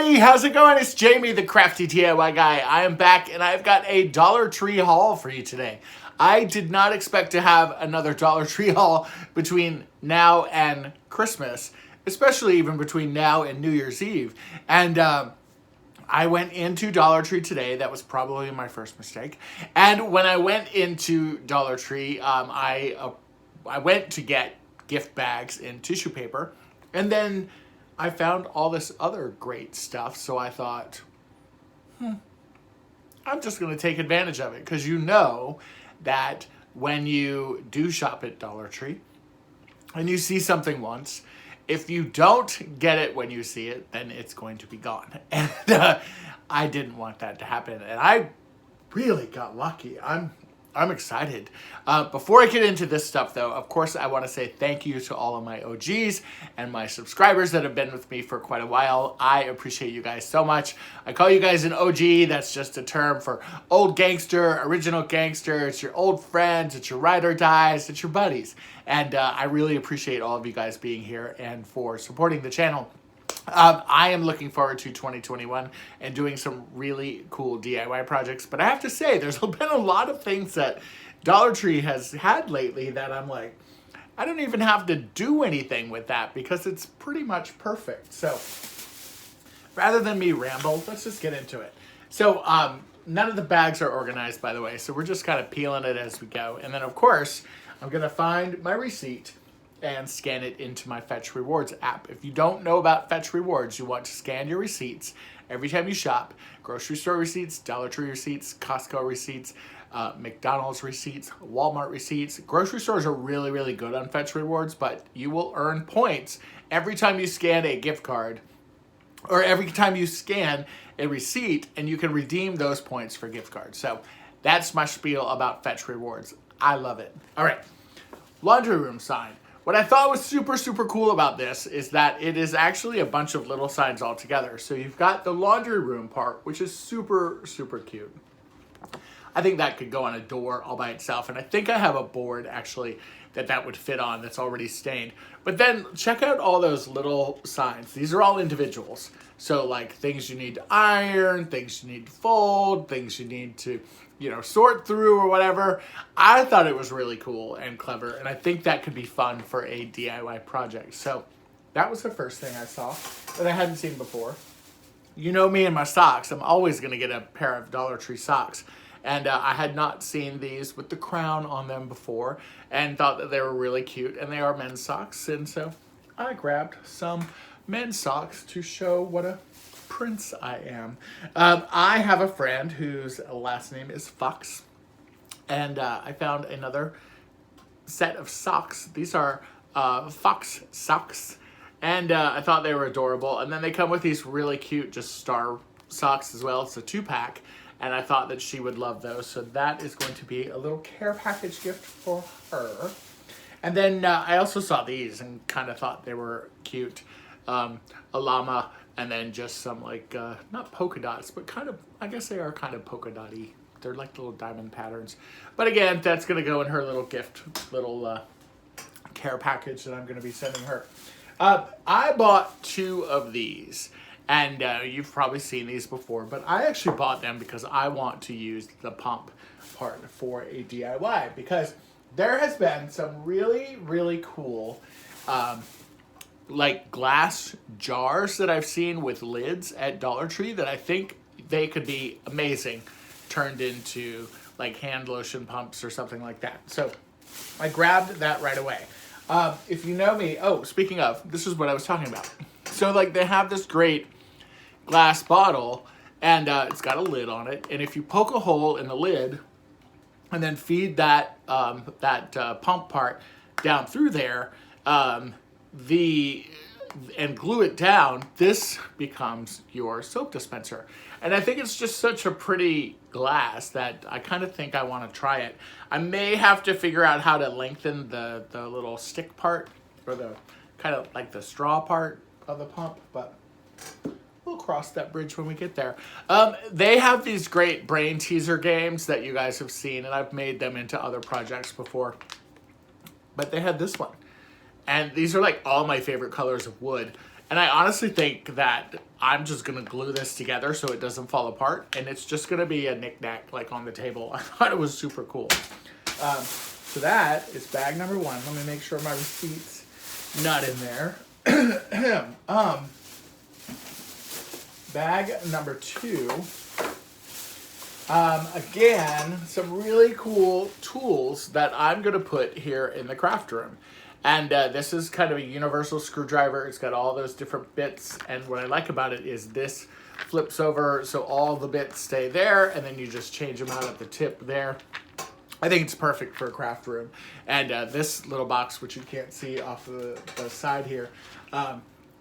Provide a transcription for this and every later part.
everybody, how's it going? It's Jamie, the crafty DIY guy. I am back and I've got a Dollar Tree haul for you today. I did not expect to have another Dollar Tree haul between now and Christmas, especially even between now and New Year's Eve. And I went into Dollar Tree today. That was probably my first mistake. And when I went into Dollar Tree, I went to get gift bags and tissue paper, and then I found all this other great stuff, so I thought, I'm just going to take advantage of it, because you know that when you do shop at Dollar Tree and you see something once, if you don't get it when you see it, then it's going to be gone. And I didn't want that to happen, and I really got lucky. I'm excited. Before I get into this stuff, though, of course, I want to say thank you to all of my OGs and my subscribers that have been with me for quite a while. I appreciate you guys so much. I call you guys an OG. That's just a term for old gangster, original gangster. It's your old friends. It's your ride or dies. It's your buddies. And I really appreciate all of you guys being here and for supporting the channel. I am looking forward to 2021 and doing some really cool DIY projects. But I have to say, there's been a lot of things that Dollar Tree has had lately that I'm like, I don't even have to do anything with that because it's pretty much perfect. So rather than me ramble, let's just get into it. So none of the bags are organized, by the way. So we're just kind of peeling it as we go. And then, of course, I'm going to find my receipt and scan it into my Fetch Rewards app. If you don't know about Fetch Rewards, you want to scan your receipts every time you shop. Grocery store receipts, Dollar Tree receipts, Costco receipts, McDonald's receipts, Walmart receipts. Grocery stores are really, really good on Fetch Rewards, but you will earn points every time you scan a gift card or every time you scan a receipt, and you can redeem those points for gift cards. So that's my spiel about Fetch Rewards. I love it. All right, laundry room sign. What I thought was super, super cool about this is that it is actually a bunch of little signs all together. So you've got the laundry room part, which is super, super cute. I think that could go on a door all by itself. And I think I have a board, actually, that would fit on that's already stained. But then check out all those little signs. These are all individuals. So like things you need to iron, things you need to fold, things you need to, sort through or whatever. I thought it was really cool and clever, and I think that could be fun for a DIY project. So that was the first thing I saw that I hadn't seen before. You know me and my socks. I'm always going to get a pair of Dollar Tree socks. And I had not seen these with the crown on them before and thought that they were really cute. And they are men's socks. And so I grabbed some men's socks to show what a prince I am. I have a friend whose last name is Fox. And I found another set of socks. These are Fox socks. And I thought they were adorable. And then they come with these really cute just star socks as well. It's a 2-pack. And I thought that she would love those. So that is going to be a little care package gift for her. And then I also saw these and kind of thought they were cute. A llama, and then just some like, not polka dots, but kind of, I guess they are kind of polka dotty. They're like little diamond patterns. But again, that's going to go in her little gift, little care package that I'm going to be sending her. I bought 2 of these. And you've probably seen these before, but I actually bought them because I want to use the pump part for a DIY, because there has been some really, really cool like glass jars that I've seen with lids at Dollar Tree that I think they could be amazing turned into like hand lotion pumps or something like that. So I grabbed that right away. If you know me, speaking of, this is what I was talking about. So like they have this great glass bottle, and it's got a lid on it, and if you poke a hole in the lid and then feed that pump part down through there and glue it down, this becomes your soap dispenser. And I think it's just such a pretty glass that I kind of think I want to try it. I may have to figure out how to lengthen the little stick part, or the kind of like the straw part of the pump, but we'll cross that bridge when we get there. They have these great brain teaser games that you guys have seen, and I've made them into other projects before. But they had this one. And these are like all my favorite colors of wood. And I honestly think that I'm just gonna glue this together so it doesn't fall apart, and it's just gonna be a knick-knack like on the table. I thought it was super cool. So that is bag number one. Let me make sure my receipt's not in there. Bag number two. Again, some really cool tools that I'm going to put here in the craft room. And this is kind of a universal screwdriver. It's got all those different bits. And what I like about it is this flips over so all the bits stay there. And then you just change them out at the tip there. I think it's perfect for a craft room. And this little box, which you can't see off the side here,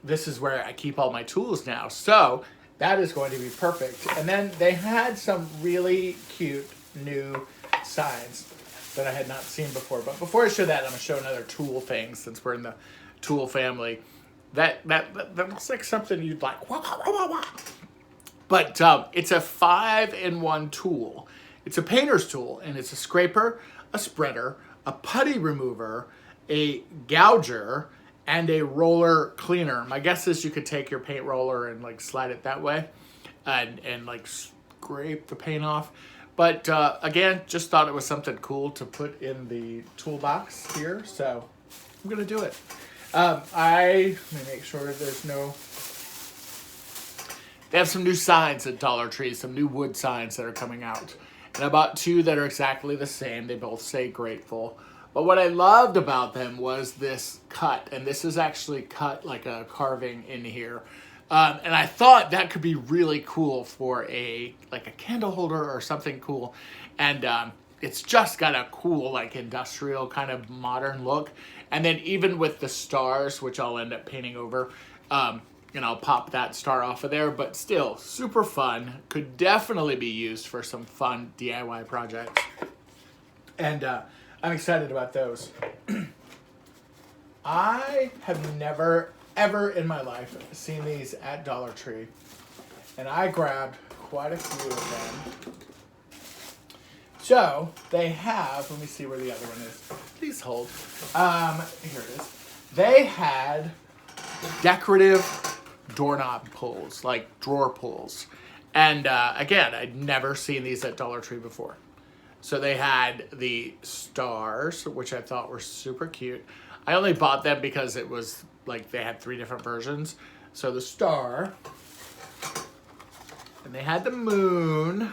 this is where I keep all my tools now. So that is going to be perfect. And then they had some really cute new signs that I had not seen before. But before I show that, I'm going to show another tool thing since we're in the tool family. That looks like something you'd like. But it's a 5-in-1 tool. It's a painter's tool, and it's a scraper, a spreader, a putty remover, a gouger, and a roller cleaner. My guess is you could take your paint roller and like slide it that way and like scrape the paint off. But again, just thought it was something cool to put in the toolbox here. So I'm gonna do it. Let me make sure there's no, they have some new signs at Dollar Tree, some new wood signs that are coming out. And I bought two that are exactly the same. They both say grateful. But what I loved about them was this cut, and this is actually cut like a carving in here. And I thought that could be really cool for like a candle holder or something cool. And it's just got a cool like industrial kind of modern look. And then even with the stars, which I'll end up painting over, and I'll pop that star off of there. But still, super fun. Could definitely be used for some fun DIY projects. And I'm excited about those. I have never, ever in my life seen these at Dollar Tree. And I grabbed quite a few of them. So, they have, let me see where the other one is. Please hold. Here it is. They had decorative doorknob pulls, like drawer pulls. And again, I'd never seen these at Dollar Tree before. So they had the stars, which I thought were super cute. I only bought them because it was like they had 3 different versions. So the star, and they had the moon,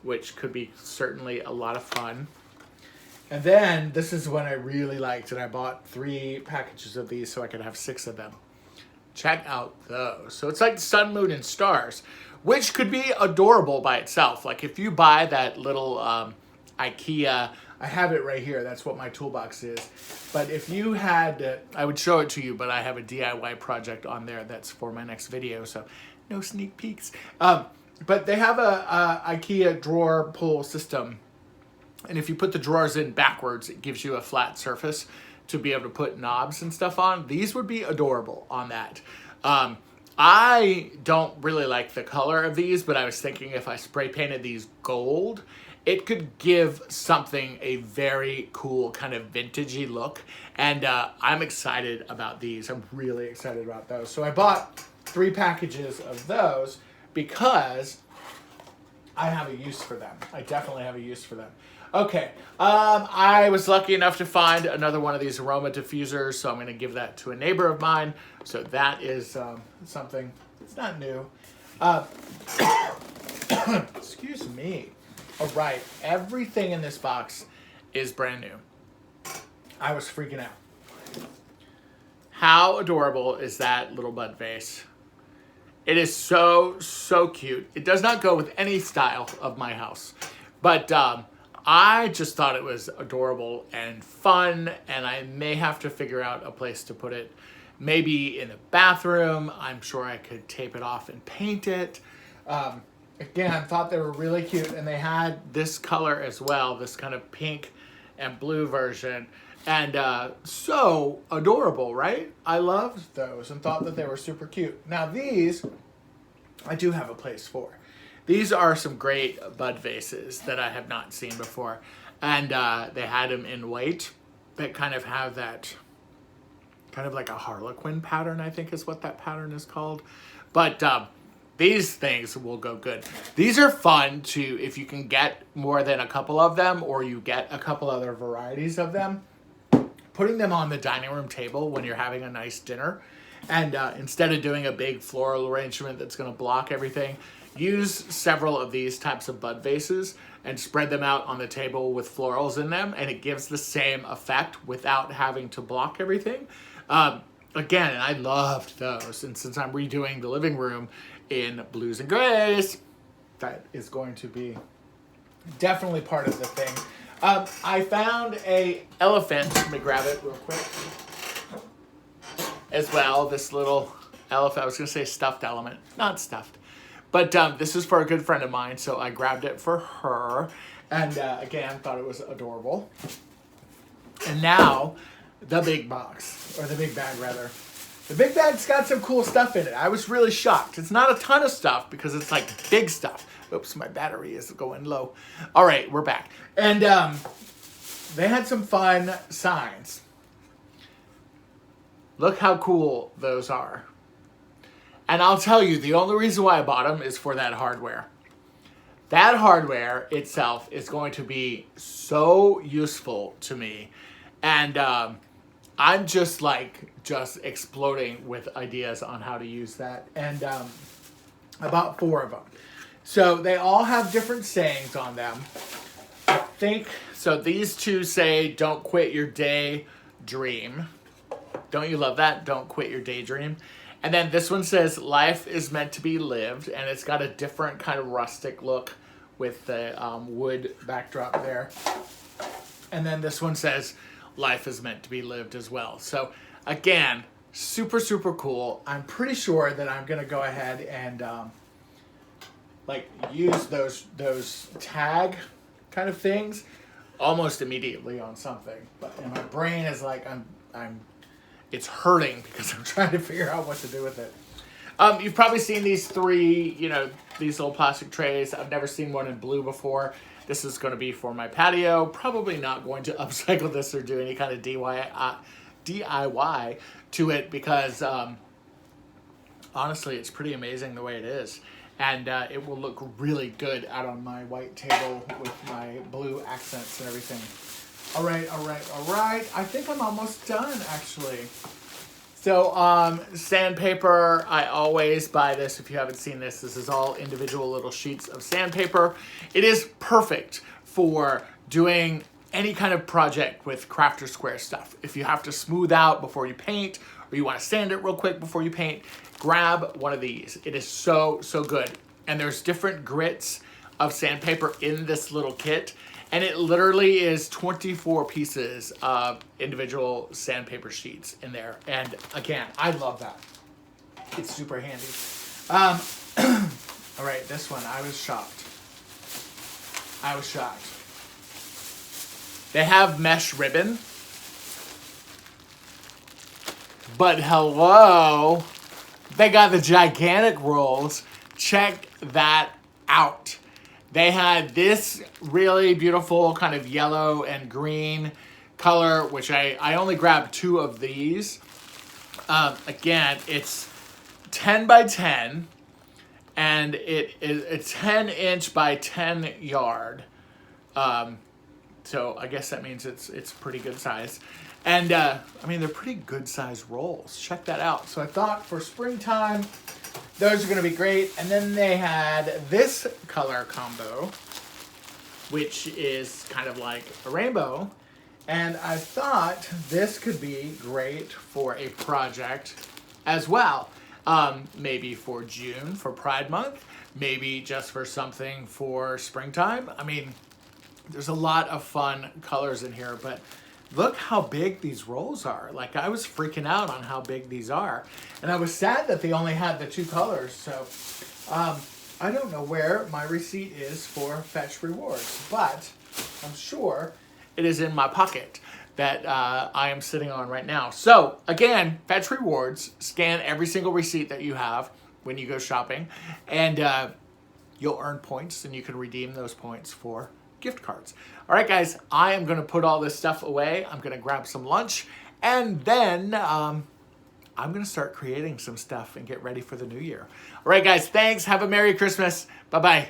which could be certainly a lot of fun. And then this is one I really liked, and I bought 3 packages of these so I could have 6 of them. Check out those. So it's like sun, moon, and stars, which could be adorable by itself. Like if you buy that little IKEA, I have it right here. That's what my toolbox is. But if you had, I would show it to you, but I have a DIY project on there that's for my next video, so no sneak peeks. But they have a IKEA drawer pull system. And if you put the drawers in backwards, it gives you a flat surface to be able to put knobs and stuff on. These would be adorable on that. I don't really like the color of these, but I was thinking if I spray painted these gold, it could give something a very cool kind of vintagey look. And I'm excited about these. I'm really excited about those. So I bought 3 packages of those because I have a use for them. I definitely have a use for them. Okay, I was lucky enough to find another one of these Aroma diffusers, so I'm going to give that to a neighbor of mine. So that is something, it's not new. Excuse me. All right, everything in this box is brand new. I was freaking out. How adorable is that little bud vase? It is so, so cute. It does not go with any style of my house, but I just thought it was adorable and fun, and I may have to figure out a place to put it. Maybe in the bathroom. I'm sure I could tape it off and paint it. Again, I thought they were really cute, and they had this color as well, this kind of pink and blue version. And so adorable, right? I loved those and thought that they were super cute. Now these, I do have a place for. These are some great bud vases that I have not seen before. And they had them in white that kind of have that kind of like a Harlequin pattern, I think is what that pattern is called. But these things will go good. These are fun to, if you can get more than a couple of them, or you get a couple other varieties of them, putting them on the dining room table when you're having a nice dinner. And instead of doing a big floral arrangement that's going to block everything, use several of these types of bud vases and spread them out on the table with florals in them, and it gives the same effect without having to block everything. Again, and I loved those. And since I'm redoing the living room in blues and grays, that is going to be definitely part of the thing. I found a elephant. Let me grab it real quick. As well, this little elephant. I was going to say stuffed element. Not stuffed. But this is for a good friend of mine, so I grabbed it for her. And again, thought it was adorable. And now, the big box. Or the big bag, rather. The big bag's got some cool stuff in it. I was really shocked. It's not a ton of stuff because it's like big stuff. Oops, my battery is going low. All right, we're back. And they had some fun signs. Look how cool those are. And I'll tell you, the only reason why I bought them is for that hardware. That hardware itself is going to be so useful to me. And I'm just exploding with ideas on how to use that. And I bought 4 of them. So they all have different sayings on them. I think, so these 2 say, don't quit your daydream. Don't you love that? Don't quit your daydream. And then this one says, life is meant to be lived. And it's got a different kind of rustic look with the wood backdrop there. And then this one says, life is meant to be lived as well. So again, super, super cool. I'm pretty sure that I'm going to go ahead and use those tag kind of things almost immediately on something. But and my brain is like, it's hurting because I'm trying to figure out what to do with it. You've probably seen these 3, these little plastic trays. I've never seen one in blue before. This is going to be for my patio. Probably not going to upcycle this or do any kind of DIY to it because honestly, it's pretty amazing the way it is. And it will look really good out on my white table with my blue accents and everything. All right. I think I'm almost done, actually. So, sandpaper, I always buy this. If you haven't seen this, this is all individual little sheets of sandpaper. It is perfect for doing any kind of project with Crafter Square stuff. If you have to smooth out before you paint, or you want to sand it real quick before you paint, grab one of these. It is so, so good. And there's different grits of sandpaper in this little kit. And it literally is 24 pieces of individual sandpaper sheets in there. And again, I love that. It's super handy. All right, this one, I was shocked. They have mesh ribbon. But hello, they got the gigantic rolls. Check that out. They had this really beautiful kind of yellow and green color, which I only grabbed 2 of these. Again, it's 10 by 10, and it is a 10 inch by 10 yard. So I guess that means it's pretty good size. And I mean, they're pretty good size rolls. Check that out. So I thought for springtime, those are going to be great. And then they had this color combo, which is kind of like a rainbow. And I thought this could be great for a project as well. Maybe for June, for Pride Month. Maybe just for something for springtime. I mean, there's a lot of fun colors in here, but look how big these rolls are. Like, I was freaking out on how big these are. And I was sad that they only had the 2 colors. So, I don't know where my receipt is for Fetch Rewards, but I'm sure it is in my pocket that I am sitting on right now. So, again, Fetch Rewards. Scan every single receipt that you have when you go shopping. And you'll earn points, and you can redeem those points for gift cards. All right, guys, I am going to put all this stuff away. I'm going to grab some lunch, And then I'm going to start creating some stuff and get ready for the new year. All right, guys, thanks. Have a Merry Christmas. Bye-bye.